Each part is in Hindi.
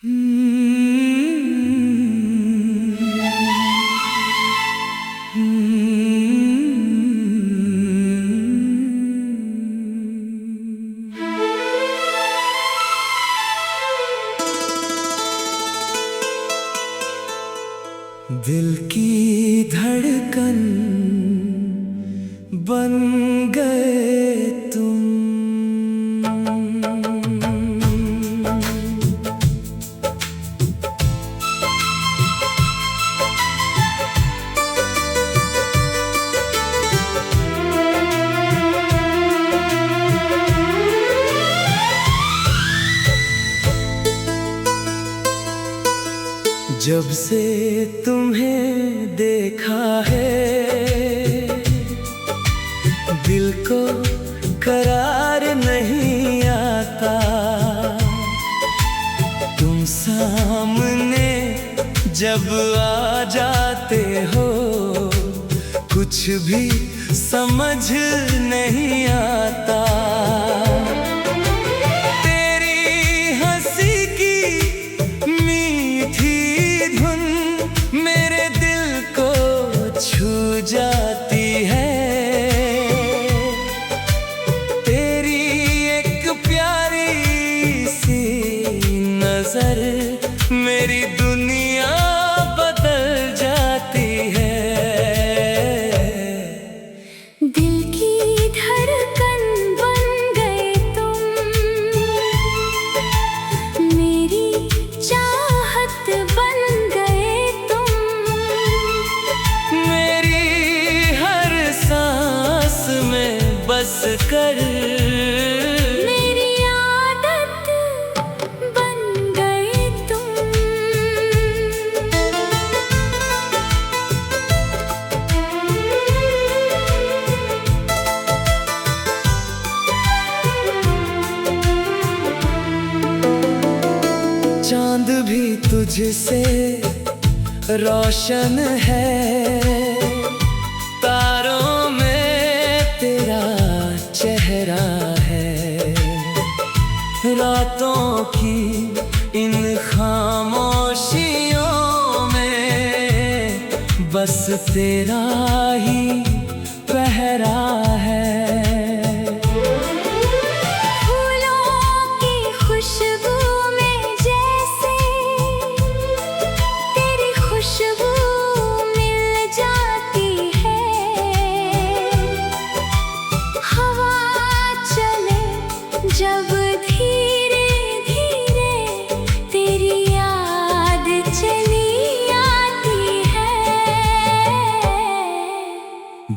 दिल की धड़कन बन गए तुम। जब से तुम्हें देखा है दिल को करार नहीं आता। तुम सामने जब आ जाते हो कुछ भी समझ नहीं आता। जाती है तेरी एक प्यारी सी नजर मेरी दुनिया बदल जाती है। दिल की धड़कन बन गए तुम, मेरी चाहत बन गए तुम। बस कर मेरी आदत बन गए तुम। चांद भी तुझसे रोशन है, तारों में तेरा चेहरा है। रातों की इन खामोशियों में बस तेरा ही पहरा है। जब धीरे धीरे तेरी याद चली आती है।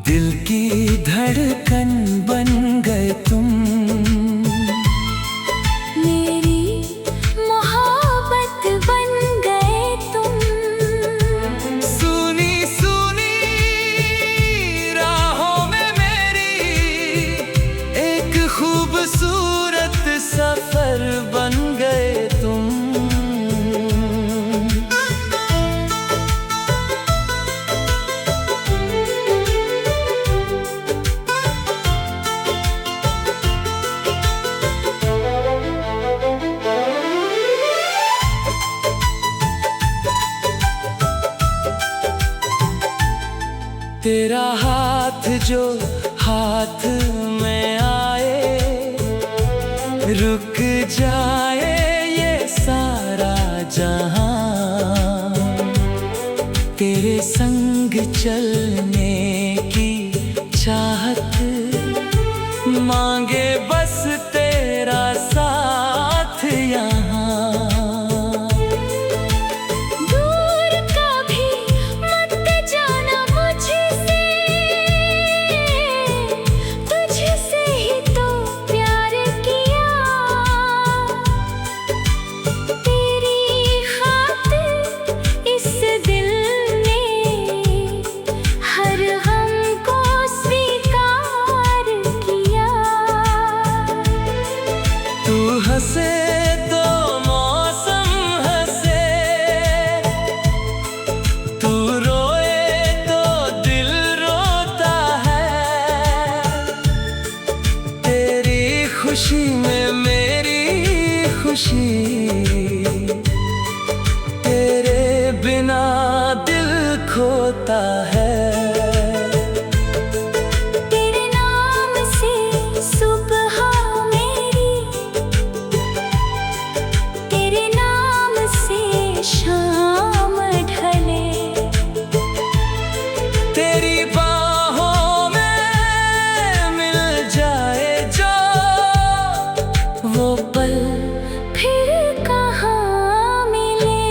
दिल की धड़कन बन गए तुम, मेरी मोहब्बत बन गए तुम। सुनी सुनी राहों में मेरी एक खूबसूरत सफर बन गए तुम। तेरा हाथ जो हाथ में आए रुक जाए ये सारा जहां। तेरे संग चलने की चाहत मांगे बस तेरा साथ यहाँ। हर खोता है। तेरे नाम से सुबह मेरी, तेरे नाम से शाम ढले, तेरी बाहों में मिल जाए जो वो पल फिर कहाँ मिले।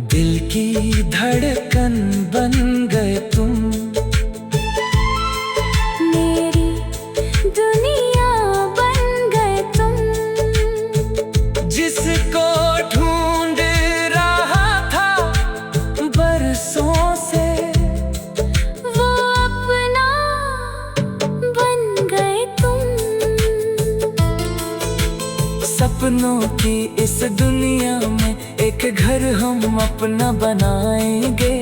दिल की धड़कन बन गए तुम, मेरी दुनिया बन गए तुम। जिसको ढूंढ रहा था बरसों से, वो अपना बन गए तुम। सपनों की इस दुनिया में एक घर हम अपना बनाएंगे।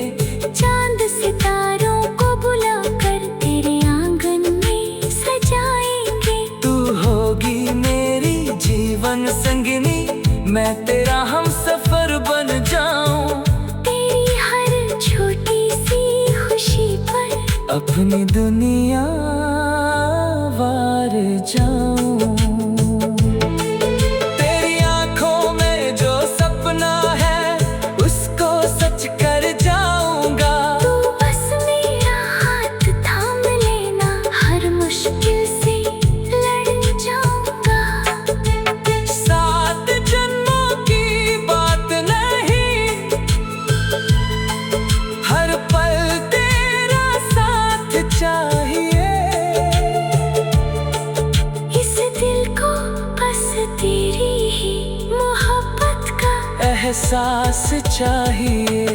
चांद सितारों को बुलाकर तेरे आंगन में सजाएंगे। तू होगी मेरी जीवन संगिनी, मैं तेरा हम सफर बन जाऊं। तेरी हर छोटी सी खुशी पर अपनी दुनिया वार जाऊं। तेरी आंखों में जो सपना है उसको सच कर जाऊंगा। तू बस मेरा हाथ थाम लेना, हर मुश्किल से लड़ जाऊंगा। 7 जन्मों की बात नहीं, हर पल तेरा साथ चाहिए। इस दिल को बस तेरी ही मोहब्बत का एहसास चाहिए।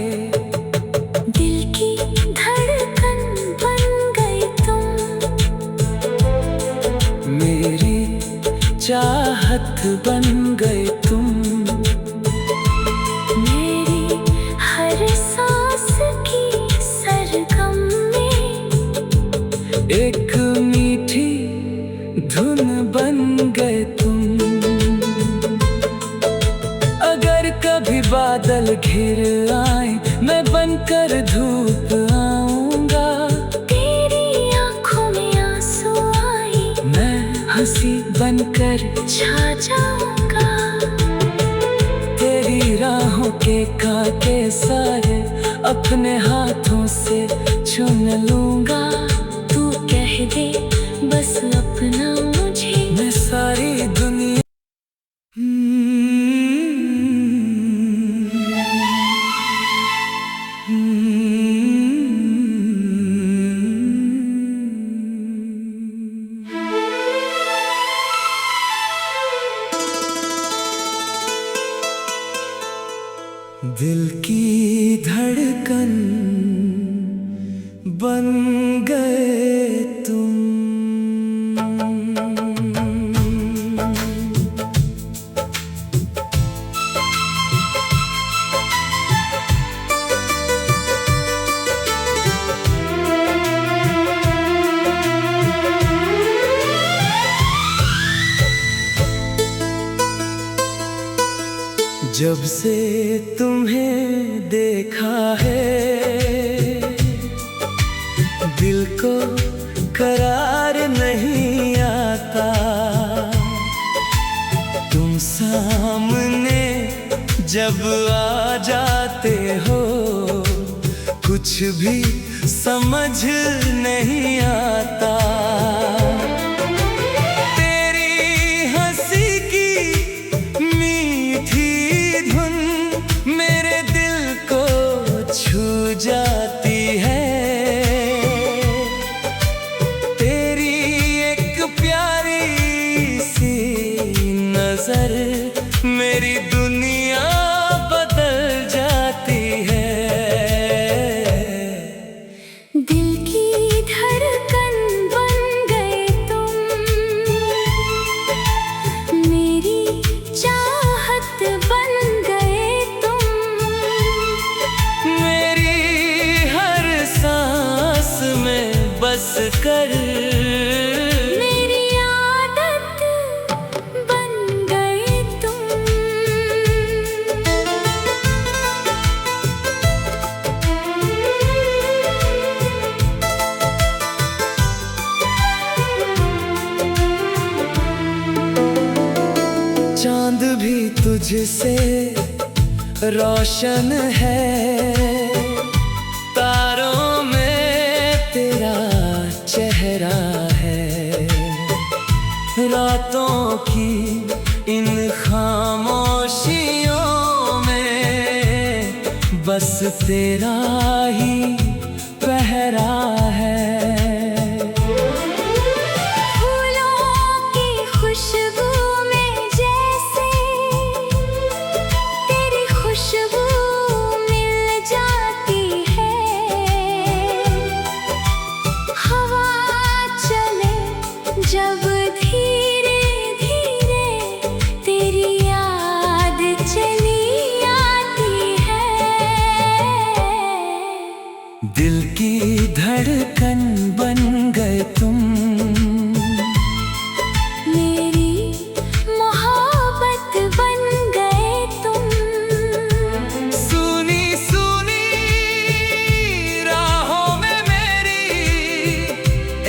दिल की धड़कन बन गए तुम, मेरी चाहत बन गए तुम। मेरी हर सांस की सरगम में एक मीठी धुन बन गए तुम। अगर कभी बादल घिर आए मैं बनकर धूप आऊंगा। तेरी आंखों में आंसू आए मैं हंसी बनकर छा जाऊंगा। तेरी राहों के कांटे सारे अपने हाथों से चुन लूंगा। तू कह दे बस अपना मुझे, मैं सारी दुनिया दिल की धड़कन बन गए तुम। जब से तुम्हें देखा है दिल को करार नहीं आता। तुम सामने जब आ जाते हो कुछ भी समझ नहीं आता। जाती है तेरी एक प्यारी सी नजर, मेरी दुनिया बदल जाती है। दिल की धड़कन बन गए तुम, मेरी चाहत बन गए तुम। बस कर मेरी आदत बन गए तुम। तुझसे रोशन है, तारों में तेरा चेहरा है। रातों की इन खामोशियों में बस तेरा ही पहरा है। जब धीरे धीरे तेरी याद चली आती है, दिल की धड़कन बन गए तुम, मेरी मोहब्बत बन गए तुम। सुनी सुनी राहों में मेरी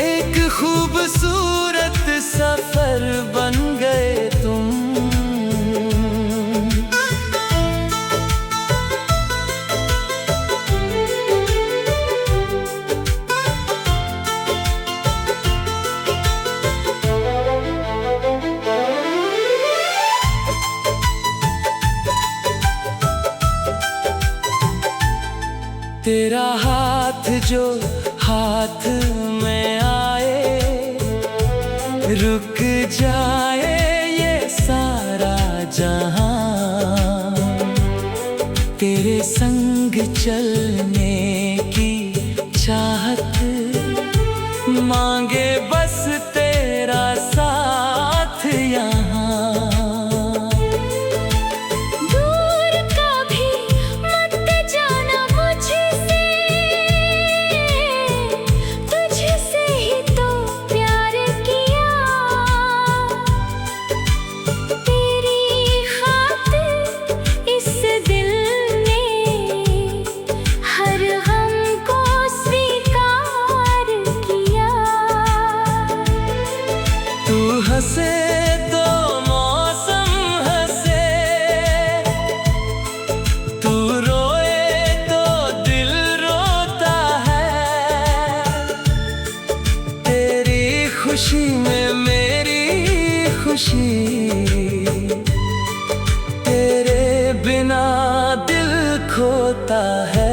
एक खूबसूरत सफर बन गए तुम। तेरा हाथ जो हाथ में आए, रुक जाए ये सारा जहां। तेरे संग चलने की चाहत मांगे बस तेरा साथ यहाँ। हंसे तो मौसम हंसे, तू रोए तो दिल रोता है। तेरी खुशी में मेरी खुशी, तेरे बिना दिल खोता है।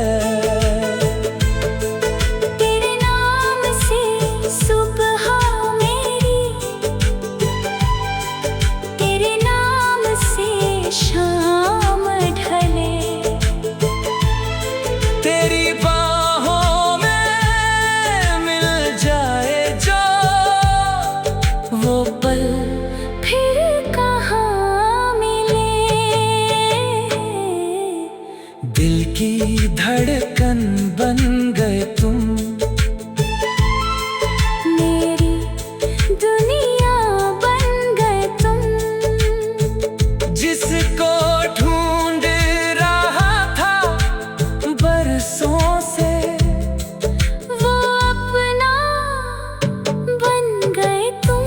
तेरी बाहों में मिल जाए जो वो पल, फिर कहाँ मिले। दिल की धड़कन बन गए तुम, मेरी दुनिया बन गए तुम। जिसको ढूंढ रहा था बरसों से, वो अपना बन गए तुम।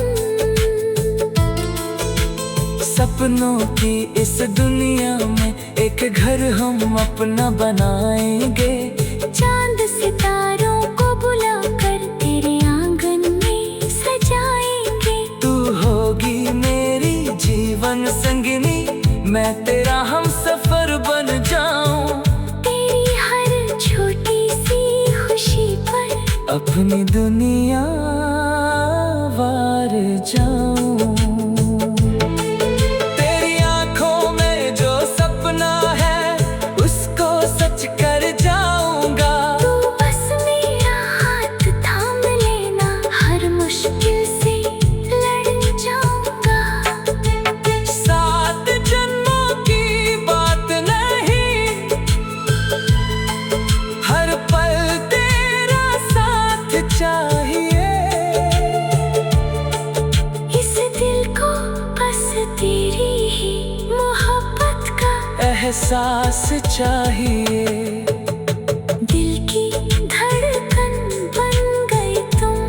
सपनों की इस दुनिया में एक घर हम अपना बनाएंगे। चांद सितारों को बुलाकर तेरे आंगन में सजाएंगे। तू होगी मेरी जीवन संगिनी, मैं तेरा हम सफर बन जाऊं। तेरी हर छोटी सी खुशी पर अपनी दुनिया वार जाऊं। तेरी आंखों में जो सपना है उसको सच कर जाऊंगा। तू बस मेरा हाथ थाम लेना, हर मुश्किल से लड़ जाऊंगा। 7 जन्मों की बात नहीं, हर पल तेरा साथ चाहिए। इस दिल को बस तेरी ही मोहब्बत का एहसास चाहिए। दिल की धड़कन बन गए तुम,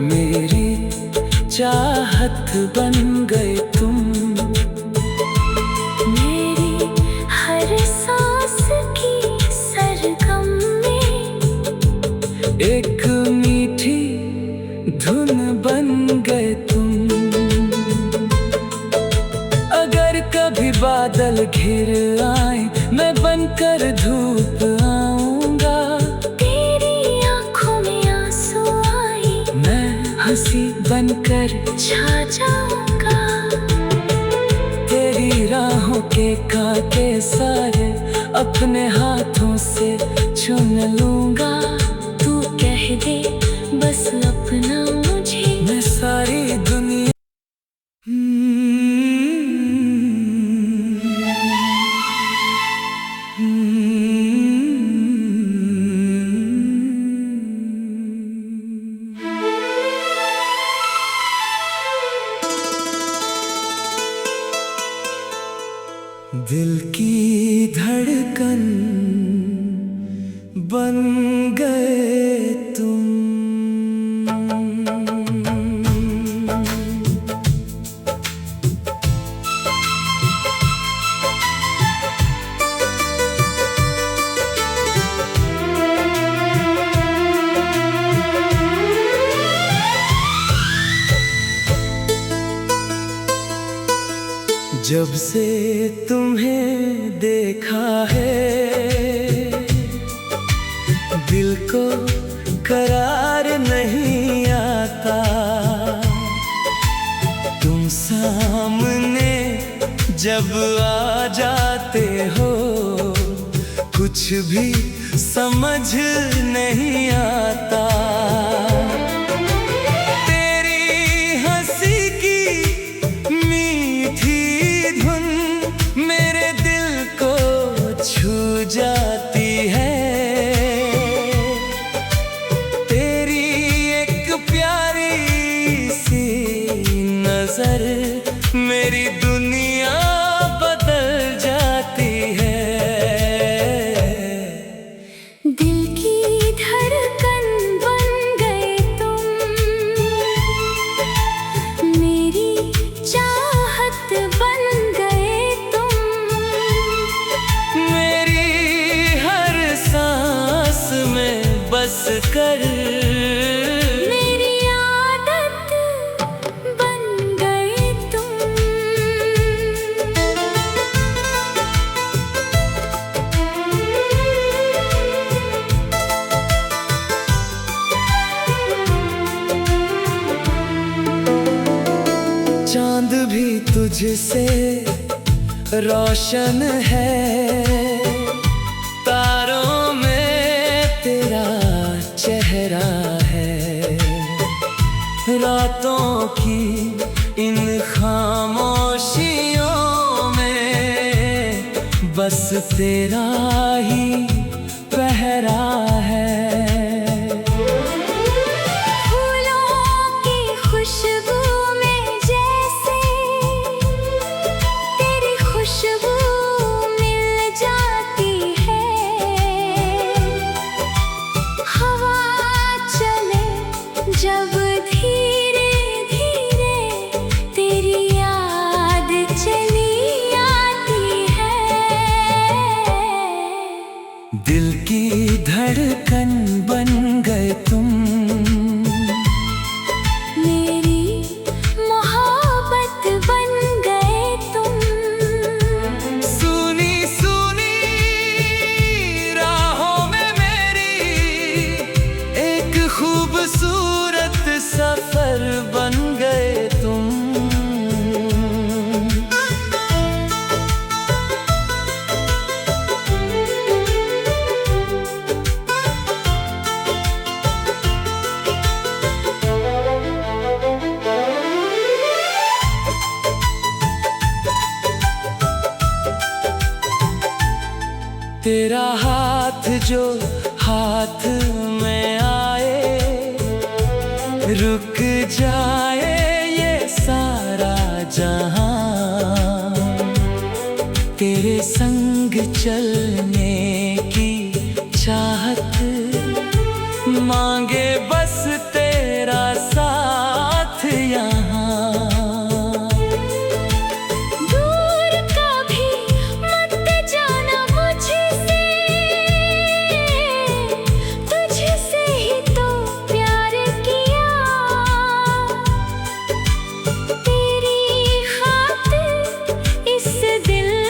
मेरी चाहत बन गए तुम। बादल घिर आए, मैं बनकर धूप आऊंगा। तेरी आंखों में आंसू आए, मैं हंसी बनकर छा जाऊंगा। तेरी राहों के कांटे सारे अपने हाथों से चुन लूंगा। तू कह दे बस अपना मुझे, मैं सारी दुनिया दिल की धड़कन बन गए तुम। जब से तुम्हें देखा है, दिल को करार नहीं आता। तुम सामने जब आ जाते हो, कुछ भी समझ नहीं आता। जाती है तेरी एक प्यारी सी नजर, मेरी दुनिया बदल जाती है। दिल की धड़कन बन गए तुम, मेरी चाहत बन गए तुम। बस कर मेरी आदत बन गए तुम। चांद भी तुझसे रोशन है, तारों में तेरा चेहरा है। रातों की इन खामोशियों में बस तेरा ही पहरा है। जब धीरे धीरे तेरी याद चली आती है। दिल की धड़कन बन गए तुम, मेरी मोहब्बत बन गए तुम। सुनी सुनी राहों में मेरी एक खूबसूरत सफर बन गए तुम। तेरा हाथ जो हाथ में आए, रुक जाए ये सारा जहां। तेरे संग चलने की चाहत मांगे बस तेरा साथ यहाँ। दिल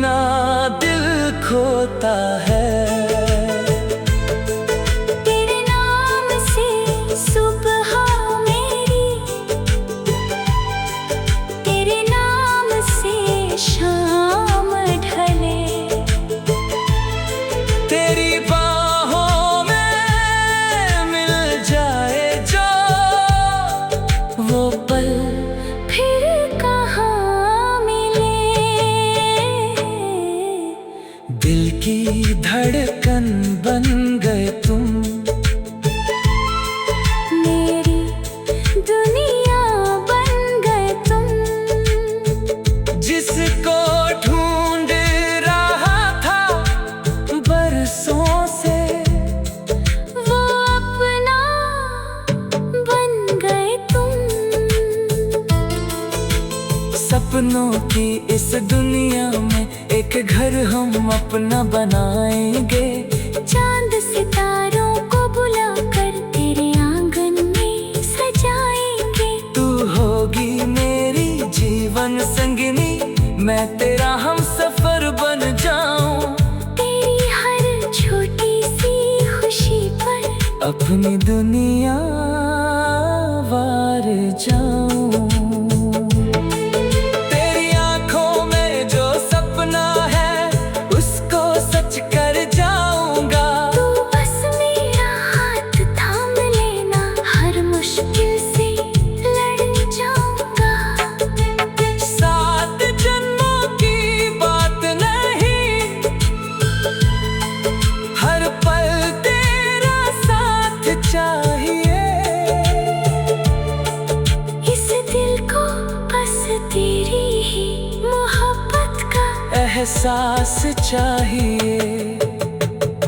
बिना दिल खोता है। तेरे नाम से सुबह मेरी, तेरे नाम से शाम ढले, तेरी बाहों में मिल जाए जो वो पल फिर कहाँ मिले। दिल की धड़कन बन गए तुम, मेरी दुनिया बन गए तुम। जिसको ढूंढ रहा था बरसों से, वो अपना बन गए तुम। सपनों की इस दुनिया में एक घर हम अपना बनाएंगे। चांद सितारों को बुलाकर तेरे आंगन में सजाएंगे। तू होगी मेरी जीवन संगिनी, मैं तेरा हम सफर बन जाऊं। तेरी हर छोटी सी खुशी पर अपनी दुनिया वार जाऊं। तेरी आंखों में जो सपना है उसको सच कर जाऊंगा। तू बस मेरा हाथ थाम लेना, हर मुश्किल से लड़ जाऊंगा। 7 जन्मों की बात नहीं, हर पल तेरा साथ चाहिए। इस दिल को बस तेरी ही मोहब्बत का एहसास चाहिए।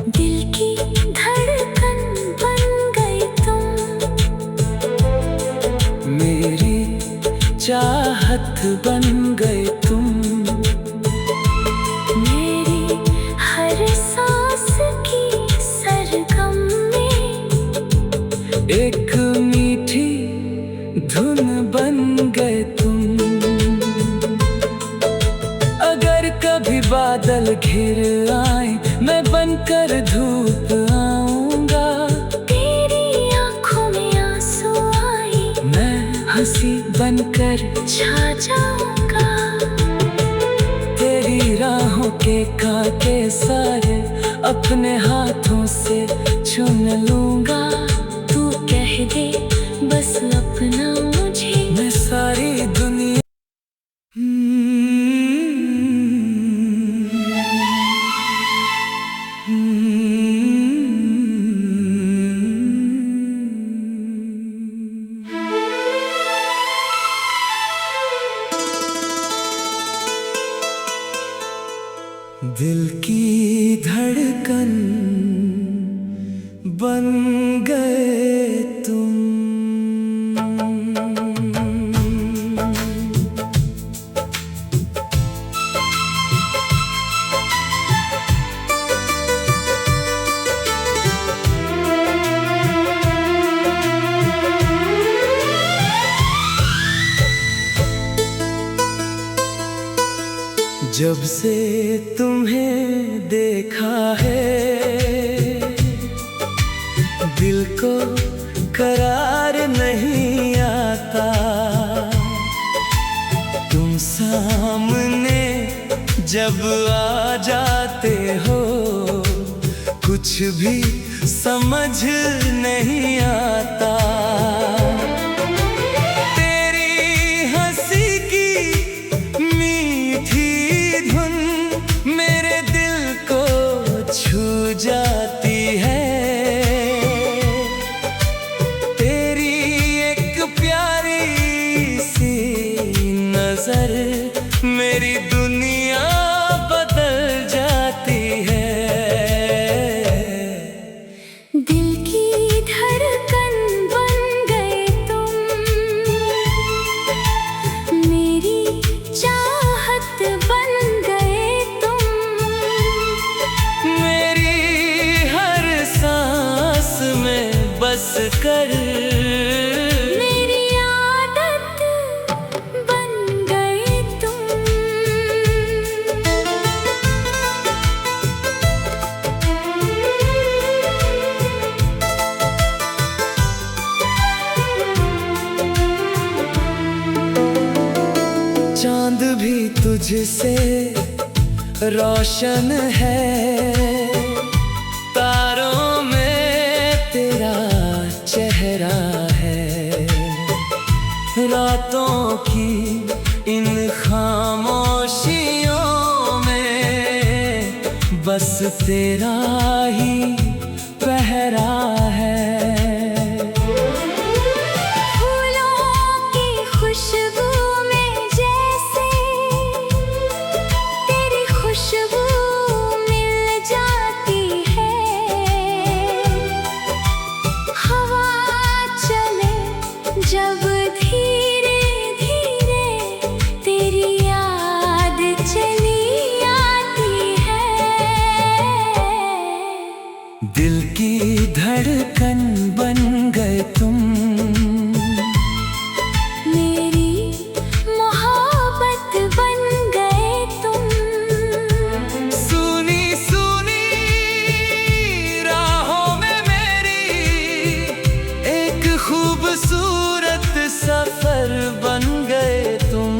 दिल की धड़कन बन गए तुम, मेरी चाहत बन गए तुम। मेरी हर सांस की सरगम में एक मीठी धुन बन गए तुम। अगर कभी बादल घिर आए मैं बनकर धूप आऊंगा। तेरी आंखों में आंसू आए मैं हंसी बनकर छा जाऊंगा। तेरी राहों के कांटे सारे अपने हाथों से चुन लूंगा। तू कह दे बस अपना मुझे, मैं सारी दुनिया दिल की धड़कन बन गए तुम। जब से तुम्हें देखा है दिल को करार नहीं आता। तुम सामने जब आ जाते हो कुछ भी समझ नहीं आता। जाती है तेरी एक प्यारी सी नजर, मेरी दुनिया बदल जाती है। दिल की धड़कन बन गए तुम, मेरी चाहत बन गए तुम। मेरी हर सांस में बस कर मेरी आदत बन गए तुम। तुझसे रोशन है, तारों में तेरा चेहरा है। रातों की इन खामोशियों में बस तेरा ही पहरा है। जब धीरे धीरे तेरी याद चली आती है, दिल की धड़कन बन गए तुम, मेरी मोहब्बत बन गए तुम। सुनी सुनी राहों में मेरी एक खूबसूरत सफर बन गए तुम।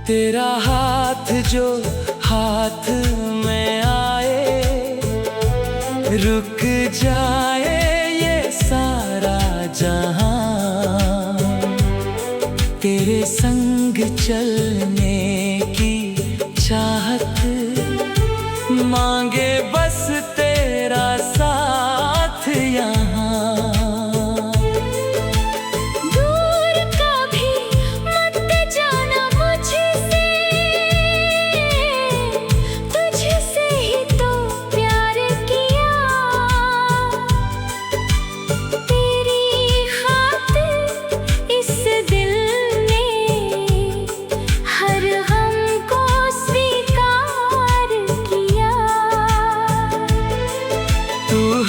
तेरा हाथ जो हाथ में आए, रुक जाए ये सारा जहां। तेरे संग चलने की चाहत मांगे बस तेरा साथ यहाँ।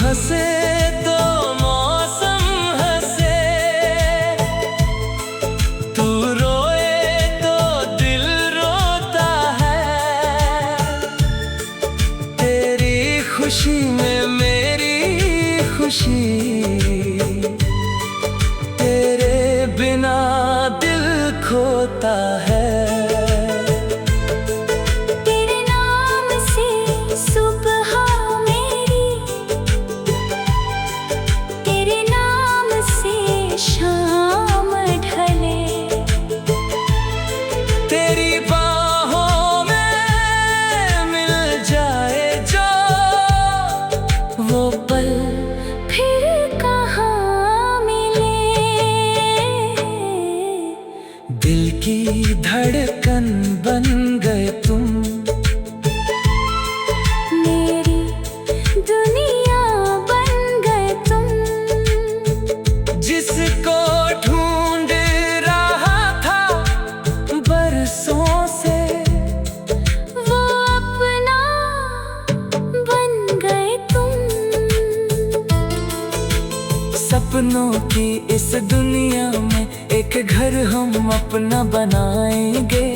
हंसे तो मौसम हंसे, तू रोए तो दिल रोता है। तेरी खुशी में मेरी खुशी, तेरे बिना दिल खोता है। शाम ढले तेरी बाहों में मिल जाए जो वो पल, फिर कहाँ मिले। दिल की धड़कन बन गए तुम, मेरी दुनिया बन गए तुम। जिसको ढूंढ रहा था बरसों से, वो अपना बन गए तुम। सपनों की इस दुनिया में एक घर हम अपना बनाएंगे।